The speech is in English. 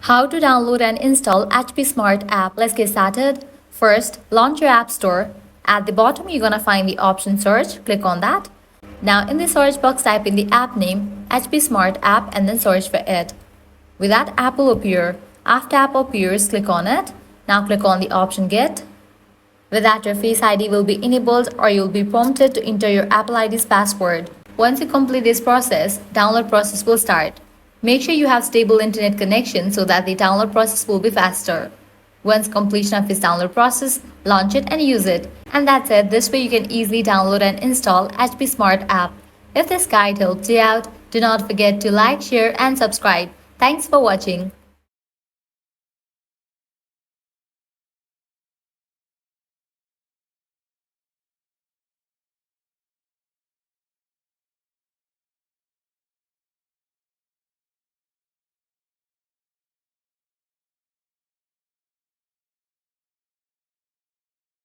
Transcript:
How to download and install HP Smart app. Let's get started. First, launch your app store. At the bottom, you're gonna find the option search. Click on that. Now in the search box, type in the app name, HP Smart app, and then search for it. With that, app will appear. After app appears, click on it. Now click on the option Get. With that, your Face ID will be enabled or you'll be prompted to enter your Apple ID's password. Once you complete this process, download process will start. Make sure you have stable internet connection so that the download process will be faster. Once completion of this download process, launch it and use it. And that's it. This way you can easily download and install HP Smart app. If this guide helped you out, do not forget to like, share and subscribe. Thanks for watching.